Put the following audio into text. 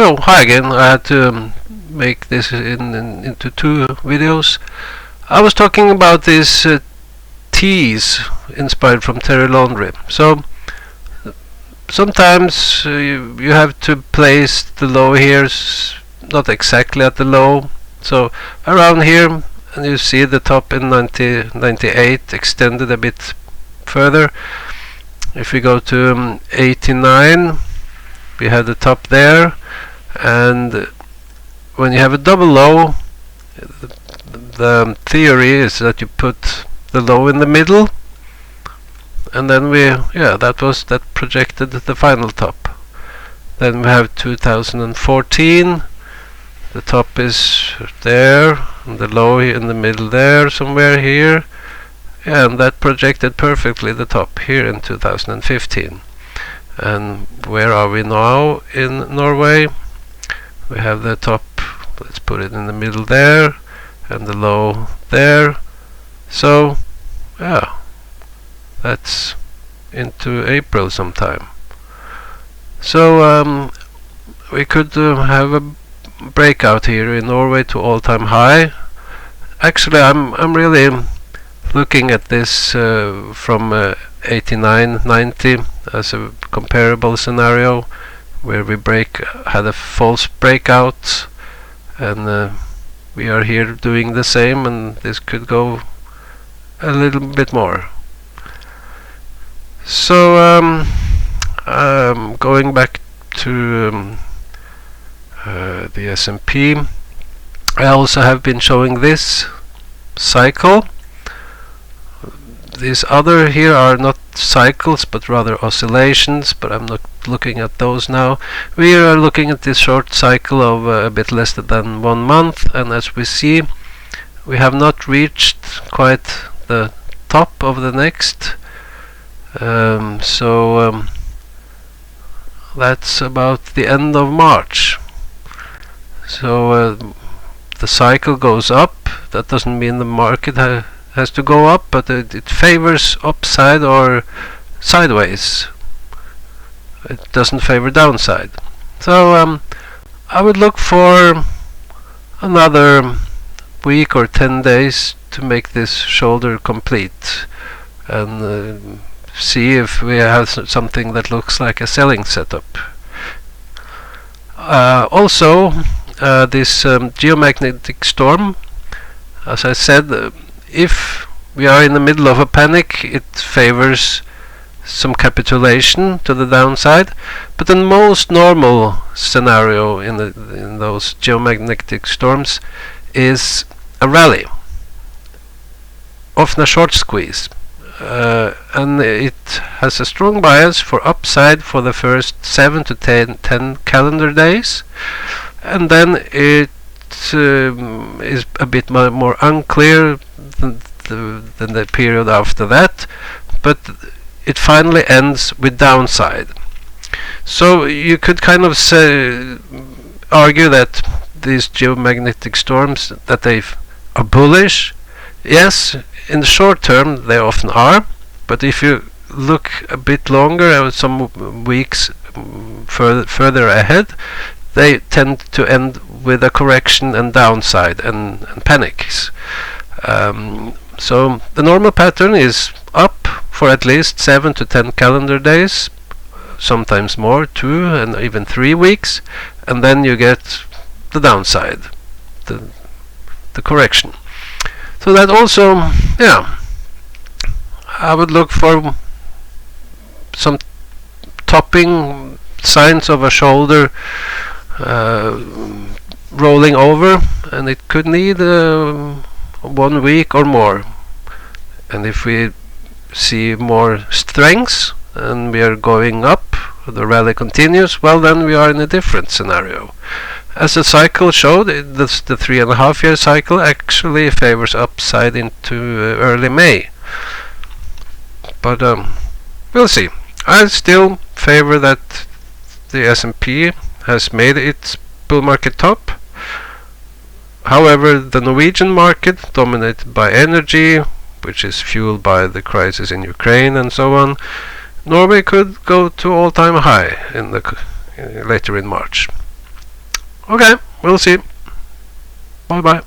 So hi again. I had to make this into two videos. I was talking about these teas inspired from Terry Laundry. So sometimes you have to place the low here, not exactly at the low. So around here, and you see the top in 98 extended a bit further. If we go to 89, we have the top there, and when you have a double low, the theory is that you put the low in the middle, and then that projected the final top. Then we have 2014, the top is there, and the low in the middle there, somewhere here, and that projected perfectly the top here in 2015. And where are we now in Norway? We have the top, let's put it in the middle there, and the low there. So yeah, that's into April sometime. So we could have a breakout here in Norway to all-time high. Actually, I'm really looking at this from 89, 90 as a comparable scenario where we had a false breakout, and we are here doing the same, and this could go a little bit more. So going back to the S&P, I also have been showing this cycle. These other here are not cycles but rather oscillations, but I'm not looking at those now. We are looking at this short cycle of a bit less than 1 month, and as we see, we have not reached quite the top of the next. So that's about the end of March. So the cycle goes up. That doesn't mean the market has to go up, but it favors upside or sideways. It doesn't favor downside. So I would look for another week or 10 days to make this shoulder complete, and see if we have something that looks like a selling setup. Also, this geomagnetic storm, as I said, if we are in the middle of a panic, it favors some capitulation to the downside, but the most normal scenario in those geomagnetic storms is a rally, often a short squeeze, and it has a strong bias for upside for the first 7 to 10 calendar days, and then it is a bit more unclear than the period after that, but it finally ends with downside. So you could kind of argue that these geomagnetic storms, that they are bullish. Yes, in the short term they often are, but if you look a bit longer, some weeks further ahead, they tend to end with a correction and downside and panics. So the normal pattern is up for at least 7 to 10 calendar days, sometimes more, 2 and even 3 weeks, and then you get the downside, the correction. So that also, yeah, I would look for some topping signs of a shoulder rolling over, and it could need 1 week or more. And if we see more strengths and we are going up, the rally continues, well, then we are in a different scenario. As the cycle showed, the 3.5 year cycle actually favors upside into early May. But we'll see. I still favor that the S&P has made its bull market top. However, the Norwegian market, dominated by energy, which is fueled by the crisis in Ukraine and so on, Norway could go to all-time high in later in March. Okay, we'll see. Bye bye.